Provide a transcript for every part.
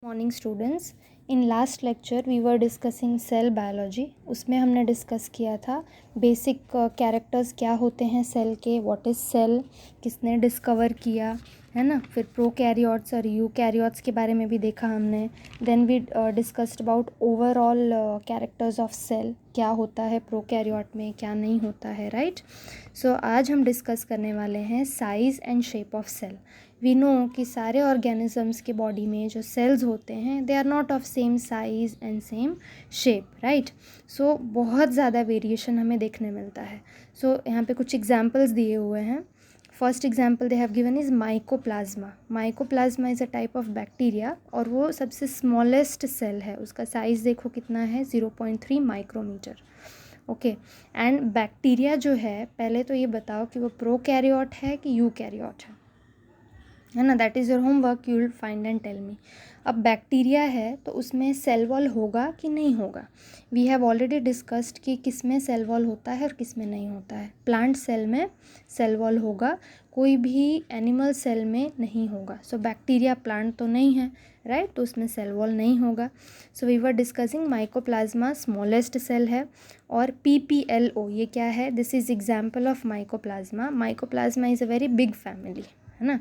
Morning students, in last lecture we were discussing cell biology. उसमें हमने discuss किया था बेसिक कैरेक्टर्स क्या होते हैं सेल के, व्हाट इज़ सेल, किसने डिस्कवर किया, है ना। फिर प्रोकैरियोट्स और यूकैरियोट्स के बारे में भी देखा हमने। Then we discussed about overall characters of cell, क्या होता है प्रोकैरियोट में, क्या नहीं होता है, राइट। सो आज हम डिस्कस करने वाले हैं size and shape of cell. We know कि सारे ऑर्गेनिजम्स के बॉडी में जो सेल्स होते हैं they are not of same size and same shape, right. So बहुत ज़्यादा वेरिएशन हमें देखने मिलता है। सो यहाँ पे कुछ एग्जांपल्स दिए हुए हैं। First example they have given is mycoplasma. Mycoplasma is a type of bacteria और वो सबसे स्मॉलेस्ट सेल है। उसका साइज़ देखो कितना है, 0.3 माइक्रोमीटर। ओके, एंड बैक्टीरिया जो है, पहले तो ये बताओ कि वो प्रोकैरियोट है कि यूकैरियोट है ना। That is your homework, you will find and tell me. अब बैक्टीरिया है तो उसमें सेल वॉल होगा कि नहीं होगा। वी हैव ऑलरेडी डिस्कस्ड कि किस में सेल वॉल होता है और किस में नहीं होता है। प्लांट सेल में सेल वॉल होगा, कोई भी एनिमल सेल में नहीं होगा। सो बैक्टीरिया प्लांट तो नहीं है, राइट, तो उसमें सेल वॉल नहीं होगा। So we were discussing mycoplasma smallest cell है। और PPLO ये क्या है, this is example of mycoplasma. Mycoplasma is a very big family, है ना।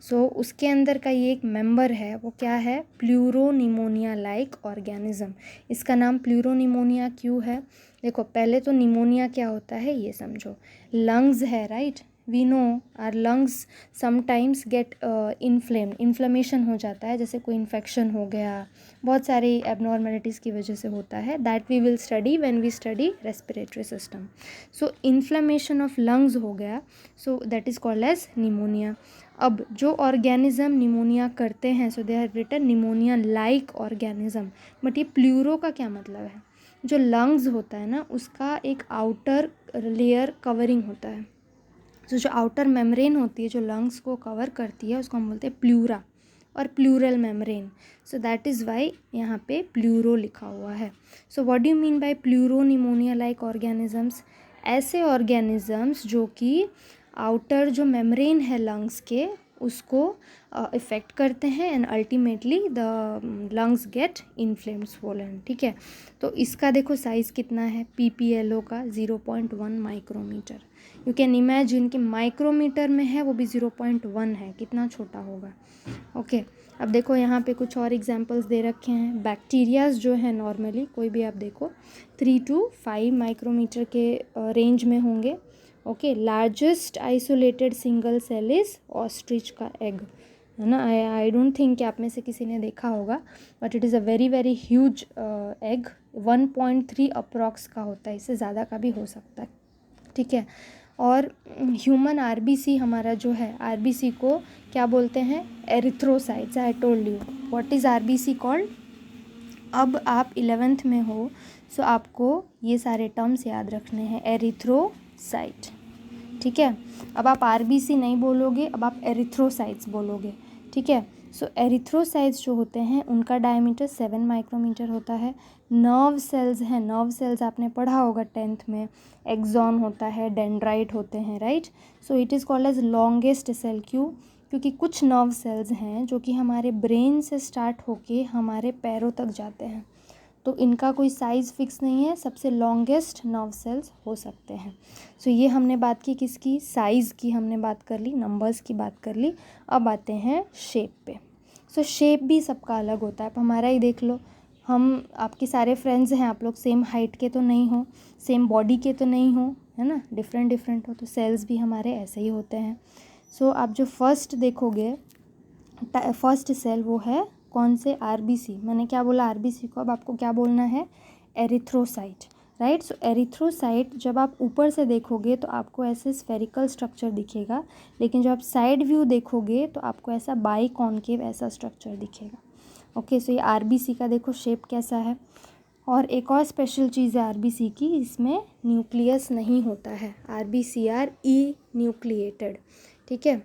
सो उसके अंदर का ये एक मेंबर है, वो क्या है, प्लूरोनिमोनिया लाइक ऑर्गेनिज्म। इसका नाम प्लूरोनिमोनिया क्यों है, देखो पहले तो निमोनिया क्या होता है ये समझो। लंग्स है, right, we know are lungs sometimes get inflamed, inflammation हो जाता है, जैसे कोई इन्फेक्शन हो गया, बहुत सारी एबनॉर्मेलिटीज़ की वजह से होता है। That we will study when we study respiratory system. So inflammation of lungs हो गया, so that is called as pneumonia. अब जो ऑर्गेनिज्म निमोनिया करते हैं, so they have written pneumonia like organism. But ये प्लूरो का क्या मतलब है, जो लंग्स होता है ना उसका एक आउटर लेयर कवरिंग होता है। तो जो आउटर मेम्ब्रेन होती है जो लंग्स को कवर करती है उसको हम बोलते हैं प्लूरा और pleural membrane. So that is why यहाँ पे प्लूरो लिखा हुआ है। So what do you mean by pleuro pneumonia like organisms, ऐसे ऑर्गेनिजम्स जो कि आउटर जो मेम्ब्रेन है लंग्स के उसको इफ़ेक्ट करते हैं and ultimately the lungs get inflamed swollen, ठीक है। तो इसका देखो साइज़ कितना है, PPLO का 0.1 माइक्रोमीटर। यू कैन इमेजिन कि माइक्रोमीटर में है वो भी 0.1 है, कितना छोटा होगा। ओके, अब देखो यहाँ पे कुछ और एग्जांपल्स दे रखे हैं। बैक्टीरियाज जो है नॉर्मली कोई भी आप देखो 3 to 5 माइक्रोमीटर के रेंज में होंगे। Okay, largest isolated single cell is ostrich का एग, है ना। आई डोंट थिंक कि आप में से किसी ने देखा होगा, but it is a very very huge egg. 1.3 approx का होता है, इससे ज़्यादा का भी हो सकता है, ठीक है। और ह्यूमन RBC हमारा जो है, RBC को क्या बोलते हैं, erythrocytes. I told you what is RBC called. अब आप 11th में हो, सो आपको ये सारे टर्म्स याद रखने हैं। एरिथ्रोसाइट, ठीक है। अब आप RBC नहीं बोलोगे, अब आप एरिथ्रोसाइट्स बोलोगे, ठीक है। सो एरिथ्रोसाइट्स जो होते हैं उनका डायमीटर 7 माइक्रोमीटर होता है। नर्व सेल्स हैं, नर्व सेल्स आपने पढ़ा होगा 10th में, एक्सॉन होता है, डेंड्राइट होते हैं, right. So it is called as longest cell, क्यों, क्योंकि कुछ नर्व सेल्स हैं जो कि हमारे ब्रेन से स्टार्ट होके हमारे पैरों तक जाते हैं, तो इनका कोई साइज़ फिक्स नहीं है, सबसे लॉन्गेस्ट नर्व सेल्स हो सकते हैं। सो ये हमने बात की किसकी, साइज़ की हमने बात कर ली, नंबर्स की बात कर ली। अब आते हैं शेप पे। सो शेप भी सबका अलग होता है। अब हमारा ही देख लो, हम आपके सारे फ्रेंड्स हैं, आप लोग सेम हाइट के तो नहीं हो, सेम बॉडी के तो नहीं हो, है ना, डिफरेंट डिफरेंट हो, तो सेल्स भी हमारे ऐसे ही होते हैं। सो आप जो फर्स्ट देखोगे, फर्स्ट सेल वो है कौन से, RBC। मैंने क्या बोला RBC को, अब आपको क्या बोलना है, एरिथ्रोसाइट, राइट। सो एरिथ्रोसाइट जब आप ऊपर से देखोगे तो आपको ऐसे स्फेरिकल स्ट्रक्चर दिखेगा, लेकिन जब आप साइड व्यू देखोगे तो आपको ऐसा बाई कॉन्केव ऐसा स्ट्रक्चर दिखेगा। ओके, सो ये RBC का देखो शेप कैसा है। और एक और स्पेशल चीज़ है RBC की, इसमें न्यूक्लियस नहीं होता है, RBC आर ई न्यूक्लिएटेड, ठीक है।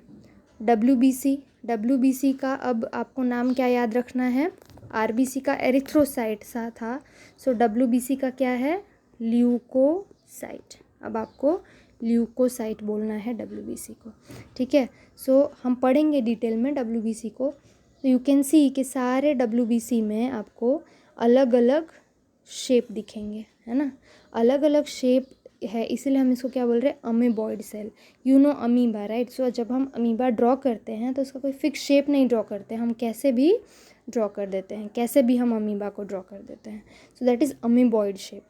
WBC का अब आपको नाम क्या याद रखना है, RBC का एरिथ्रोसाइट सा था, सो WBC का क्या है, ल्यूकोसाइट। अब आपको ल्यूकोसाइट बोलना है WBC को, ठीक है। सो हम पढ़ेंगे डिटेल में WBC को। तो यू कैन सी कि सारे WBC में आपको अलग अलग शेप दिखेंगे, है ना, अलग अलग शेप है, इसीलिए हम इसको क्या बोल रहे हैं, amoeboid cell. You know amoeba, right. So जब हम अमीबा ड्रॉ करते हैं तो उसका कोई फिक्स शेप नहीं ड्रॉ करते, हम कैसे भी ड्रॉ कर देते हैं, कैसे भी हम अमीबा को ड्रॉ कर देते हैं। सो दैट इज़ अमीबॉइड शेप।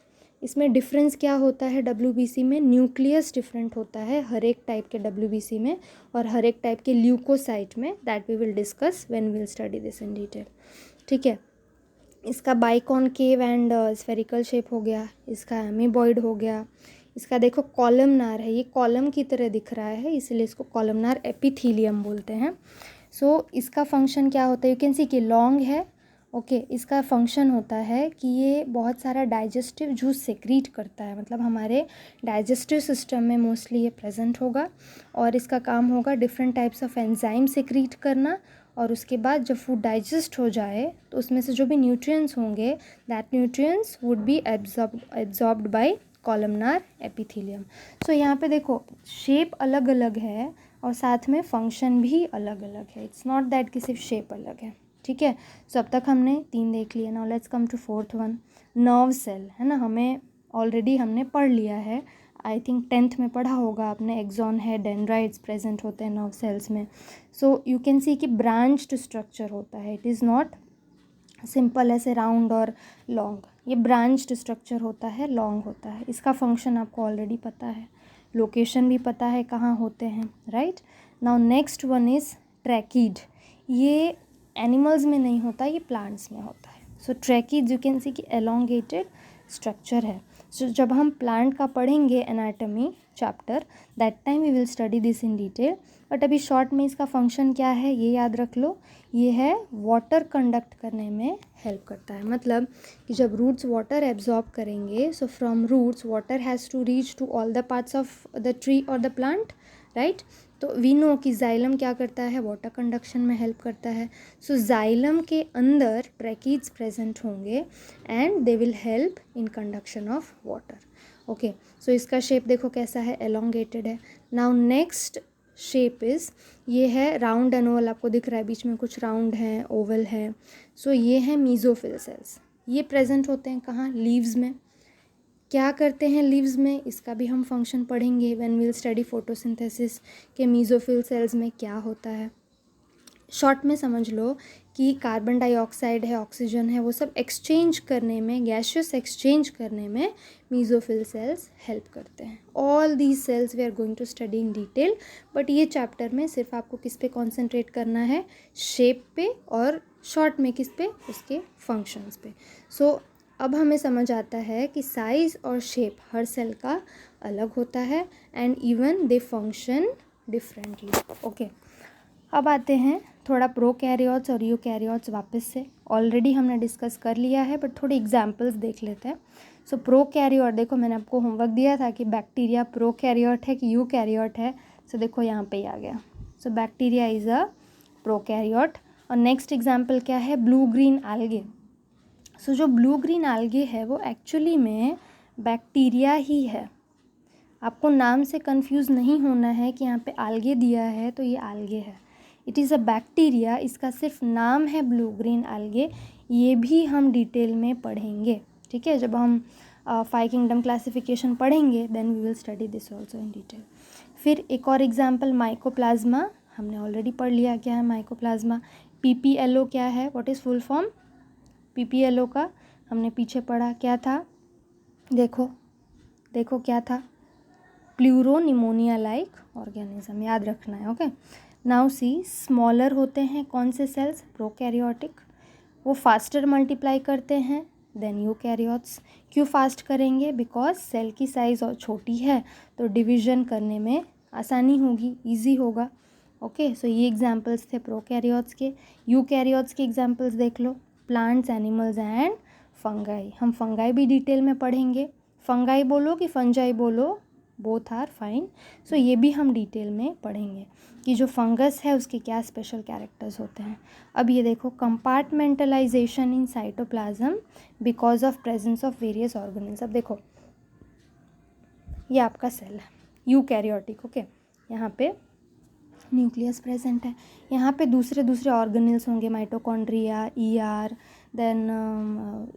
इसमें डिफरेंस क्या होता है, WBC में न्यूक्लियस डिफरेंट होता है हर एक टाइप के WBC में और हर एक टाइप के ल्यूकोसाइट में। That we will discuss when we will study this in detail, ठीक है। इसका बाइकॉनकेव एंड स्फेरिकल शेप हो गया, इसका एमीबॉइड हो गया, इसका देखो कॉलमनार है, ये कॉलम की तरह दिख रहा है इसलिए इसको कॉलमनार एपिथीलियम बोलते हैं। सो इसका फंक्शन क्या होता है, यू कैन सी कि लॉन्ग है, ओके। इसका फंक्शन होता है कि ये बहुत सारा डाइजेस्टिव जूस सेक्रीट करता है, मतलब हमारे डाइजेस्टिव सिस्टम में मोस्टली ये प्रेजेंट होगा और इसका काम होगा different types of enzyme secrete करना, और उसके बाद जब फूड डाइजेस्ट हो जाए तो उसमें से जो भी न्यूट्रिएंट्स होंगे that nutrients would be absorbed by columnar epithelium. So यहाँ पे देखो शेप अलग अलग है और साथ में फंक्शन भी अलग अलग है, इट्स नॉट दैट कि सिर्फ शेप अलग है, ठीक है। सो अब तक हमने 3 देख लिए, now let's come to 4th one, nerve cell, है ना। हमें ऑलरेडी हमने पढ़ लिया है, आई थिंक 10th में पढ़ा होगा आपने, एक्सॉन है, डेंड्राइट्स प्रेजेंट होते हैं नर्व सेल्स में। सो यू कैन सी कि ब्रांच्ड स्ट्रक्चर होता है, इट इज़ नॉट सिंपल ऐसे राउंड और लॉन्ग, ये ब्रांच्ड स्ट्रक्चर होता है, लॉन्ग होता है। इसका फंक्शन आपको ऑलरेडी पता है, लोकेशन भी पता है कहाँ होते हैं, right. Now next one is tracheid, ये एनिमल्स में नहीं होता, ये प्लांट्स में होता है। सो ट्रैकीड यू कैन सी कि एलोंगेटेड स्ट्रक्चर है। सो जब हम प्लांट का पढ़ेंगे anatomy chapter, that time we will study this in detail, but अभी शॉर्ट में इसका फंक्शन क्या है ये याद रख लो, ये है वाटर कंडक्ट करने में हेल्प करता है। मतलब कि जब रूट्स वाटर एब्जॉर्ब करेंगे, so from roots water has to reach to all the parts of the tree और द प्लांट, राइट। तो वी नो कि जाइलम क्या करता है, वाटर कंडक्शन में हेल्प करता है। सो जाइलम के अंदर ट्रैकीड्स प्रेजेंट होंगे and they will help in conduction of water, okay. So इसका शेप देखो कैसा है, एलोंगेटेड है। नाउ नेक्स्ट शेप इज़, ये है राउंड एंड ओवल, आपको दिख रहा है बीच में कुछ राउंड है, ओवल है। सो ये है मीजोफिल सेल्स, ये प्रेजेंट होते हैं कहाँ, लीव्स में। क्या करते हैं लीव्स में, इसका भी हम फंक्शन पढ़ेंगे when we will study photosynthesis के मीजोफिल सेल्स में क्या होता है। शॉर्ट में समझ लो कि कार्बन डाइऑक्साइड है, ऑक्सीजन है, वो सब एक्सचेंज करने में, गैशियस एक्सचेंज करने में मीजोफिल सेल्स हेल्प करते हैं। All these cells we are going to study in detail, but ये चैप्टर में सिर्फ आपको किस पे कॉन्सेंट्रेट करना है, शेप पे, और शॉर्ट में किस पे, उसके फंक्शंस पे। सो अब हमें समझ आता है कि साइज़ और शेप हर सेल का अलग होता है and even they function differently, okay. अब आते हैं थोड़ा प्रोकैरियोट्स और यूकैरियोट्स वापस से, ऑलरेडी हमने डिस्कस कर लिया है बट थोड़े एग्जांपल्स देख लेते हैं। सो प्रोकैरियोट, देखो मैंने आपको होमवर्क दिया था कि बैक्टीरिया प्रोकैरियोट है कि यूकैरियोट है। सो देखो यहाँ पे ही आ गया। So bacteria is a prokaryote. और नेक्स्ट एग्जाम्पल क्या है, ब्लू ग्रीन एल्गे। सो जो ब्लू ग्रीन एल्गे है वो एक्चुअली में बैक्टीरिया ही है। आपको नाम से कंफ्यूज नहीं होना है कि यहाँ पे एल्गे दिया है तो ये एल्गे है, इट इज़ अ बैक्टीरिया, इसका सिर्फ नाम है ब्लू ग्रीन एल्गे। ये भी हम डिटेल में पढ़ेंगे, ठीक है। जब हम 5 किंगडम क्लासिफिकेशन पढ़ेंगे then we will study this also in detail. फिर एक और एग्जाम्पल माइकोप्लाज्मा, हमने ऑलरेडी पढ़ लिया क्या है माइकोप्लाज्मा। PPLO क्या है, what is full form PPLO का, हमने पीछे पढ़ा क्या था, देखो देखो क्या था, प्लूरोनिमोनिया लाइक ऑर्गेनिज्म, याद रखना है, ओके। नाउ सी, स्मॉलर होते हैं कौन से सेल्स, प्रोकैरियोटिक, वो फास्टर मल्टीप्लाई करते हैं देन यूकैरियोट्स। क्यों फास्ट करेंगे, बिकॉज सेल की साइज़ और छोटी है तो डिवीजन करने में आसानी होगी, इजी होगा, ओके। सो ये एग्जांपल्स थे प्रोकैरियोट्स के। यूकैरियोट्स के एग्जांपल्स देख लो, प्लांट्स, एनिमल्स एंड फंगाई। हम फंगाई भी डिटेल में पढ़ेंगे, फंगाई बोलो कि फंजाई बोलो, बोथ आर फाइन। सो ये भी हम डिटेल में पढ़ेंगे कि जो फंगस है उसके क्या स्पेशल कैरेक्टर्स होते हैं। अब ये देखो, compartmentalisation in cytoplasm because of presence of various organelles. अब देखो ये आपका सेल है यूकैरियोटिक, ओके। यहाँ पे न्यूक्लियस प्रेजेंट है। यहाँ पे दूसरे दूसरे ऑर्गेनल्स होंगे, mitochondria, ER, then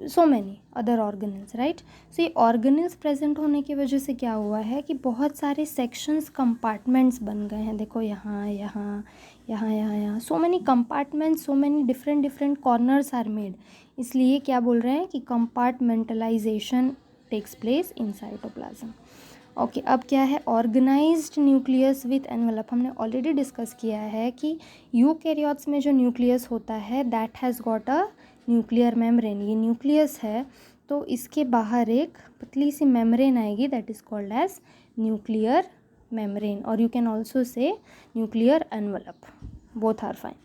so many other organelles, right. So ये ऑर्गेनल्स प्रेजेंट होने की वजह से क्या हुआ है कि बहुत सारे सेक्शंस, कंपार्टमेंट्स बन गए हैं। देखो यहाँ यहाँ यहाँ यहाँ यहाँ so many compartments, so many different different corners are made. इसलिए क्या बोल रहे हैं कि compartmentalization takes place in cytoplasm. Okay, अब क्या है ऑर्गेनाइज्ड न्यूक्लियस विथ एनवेलप। हमने ऑलरेडी डिस्कस किया है कि यूकैरियोट्स में जो न्यूक्लियस होता है that has got a nuclear membrane. ये न्यूक्लियस है तो इसके बाहर एक पतली सी मेम्ब्रेन आएगी that is called as nuclear membrane, और you can also say nuclear envelope, both are fine.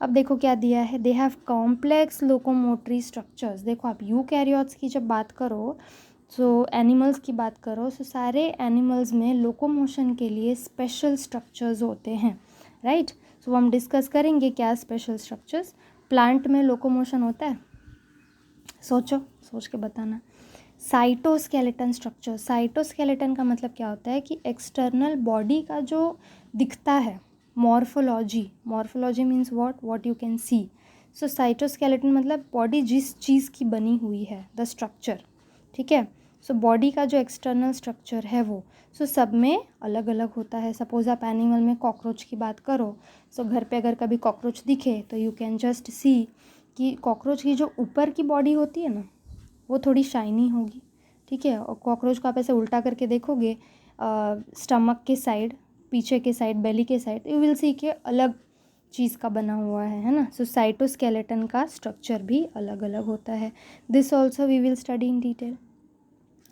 अब देखो क्या दिया है, they have complex locomotory structures. देखो आप यूकैरियोट्स की जब बात करो, सो एनिमल्स की बात करो, सो सारे एनिमल्स में लोकोमोशन के लिए स्पेशल स्ट्रक्चर्स होते हैं, राइट। सो हम डिस्कस करेंगे क्या स्पेशल स्ट्रक्चर्स। प्लांट में लोकोमोशन होता है, सोचो, सोच के बताना। साइटोस्केलेटन स्ट्रक्चर, साइटोस्केलेटन का मतलब क्या होता है कि एक्सटर्नल बॉडी का जो दिखता है, morphology, morphology means what you can see. So cytoskeleton मतलब बॉडी जिस चीज़ की बनी हुई है, द स्ट्रक्चर, ठीक है। सो बॉडी का जो एक्सटर्नल स्ट्रक्चर है वो, सो सब में अलग अलग होता है। सपोज आप एनिमल में कॉकरोच की बात करो, सो घर पे अगर कभी कॉकरोच दिखे तो यू कैन जस्ट सी कि कॉकरोच की जो ऊपर की बॉडी होती है ना, वो थोड़ी शाइनी होगी, ठीक है। और कॉकरोच को आप ऐसे उल्टा करके देखोगे स्टमक के साइड, पीछे के साइड, बेली के साइड, यू विल सी कि अलग चीज़ का बना हुआ है ना। सो साइटोस्केलेटन का स्ट्रक्चर भी अलग अलग होता है। This also we will study in detail.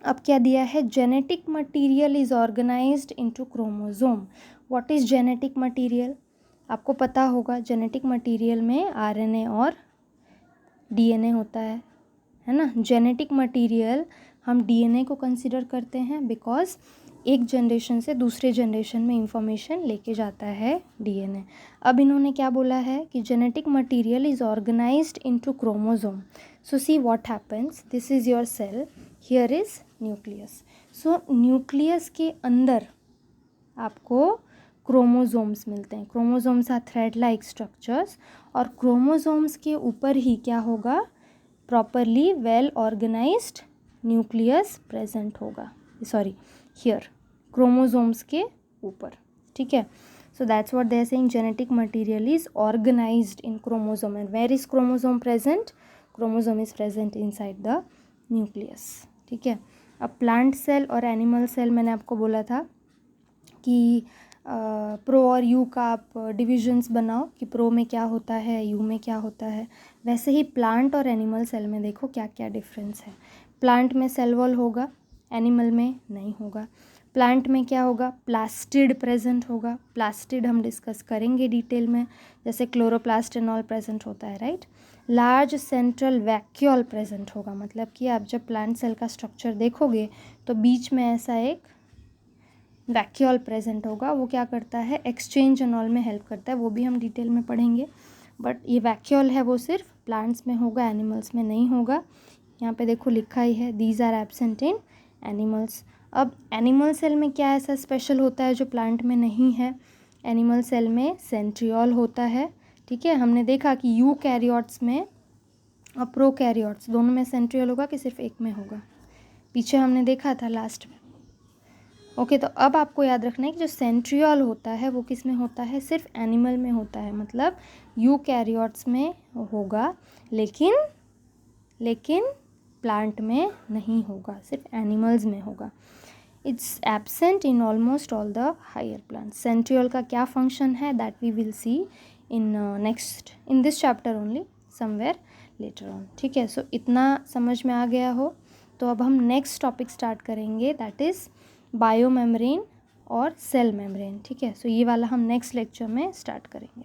अब क्या दिया है, genetic material is organized into chromosome. What is genetic material, आपको पता होगा। जेनेटिक मटीरियल में आरएनए और डीएनए होता है ना। जेनेटिक मटीरियल हम डीएनए को कंसिडर करते हैं बिकॉज एक जनरेशन से दूसरे जनरेशन में इंफॉर्मेशन लेके जाता है डीएनए। अब इन्होंने क्या बोला है कि genetic material is organized into chromosome. So see what happens, this is your cell, here is nucleus. So nucleus के अंदर आपको क्रोमोसोम्स मिलते हैं। Chromosomes are thread like structures, और क्रोमोसोम्स के ऊपर ही क्या होगा, properly well organized nucleus present होगा। सॉरी, हियर क्रोमोसोम्स के ऊपर, ठीक है। So that's what they are saying, genetic material is organized in chromosome. And where is chromosome present, chromosome is present inside the nucleus, ठीक है। अब plant cell और animal cell, मैंने आपको बोला था कि प्रो और यू का आप डिविजन्स बनाओ कि प्रो में क्या होता है, यू में क्या होता है। वैसे ही प्लांट और एनिमल सेल में देखो क्या क्या डिफरेंस है। प्लांट में सेल वॉल होगा, एनिमल में नहीं होगा। प्लांट में क्या होगा, प्लास्टिड प्रेजेंट होगा। प्लास्टिड हम डिस्कस करेंगे डिटेल में, जैसे क्लोरोप्लास्ट एंड ऑल प्रेजेंट होता है, right. Large central vacuole present होगा, मतलब कि आप जब प्लांट सेल का स्ट्रक्चर देखोगे तो बीच में ऐसा एक वैक्यूल प्रेजेंट होगा। वो क्या करता है, एक्सचेंज एंड ऑल में हेल्प करता है, वो भी हम डिटेल में पढ़ेंगे। बट ये वैक्यूल है वो सिर्फ प्लांट्स में होगा, एनिमल्स में नहीं होगा। यहाँ पे देखो लिखा ही है, these are absent in animals. अब एनिमल सेल में क्या ऐसा स्पेशल होता है जो प्लांट में नहीं है। एनिमल सेल में सेंट्रियोल होता है, ठीक है। हमने देखा कि यूकैरियोट्स में और प्रोकैरियोट्स दोनों में सेंट्रियोल होगा कि सिर्फ एक में होगा, पीछे हमने देखा था लास्ट में। ओके, तो अब आपको याद रखना है कि जो सेंट्रियोल होता है वो किस में होता है, सिर्फ एनिमल में होता है, मतलब यूकैरियोट्स में होगा, लेकिन प्लांट में नहीं होगा, सिर्फ एनिमल्स में होगा। It's absent in almost all the higher plants. Centriole का क्या फंक्शन है that we will see in this chapter only, somewhere later on, ठीक है। सो इतना समझ में आ गया हो तो अब हम नेक्स्ट टॉपिक स्टार्ट करेंगे, दैट इज़ बायो मेम्ब्रेन और सेल मेम्ब्रेन, ठीक है। सो ये वाला हम नेक्स्ट लेक्चर में स्टार्ट करेंगे।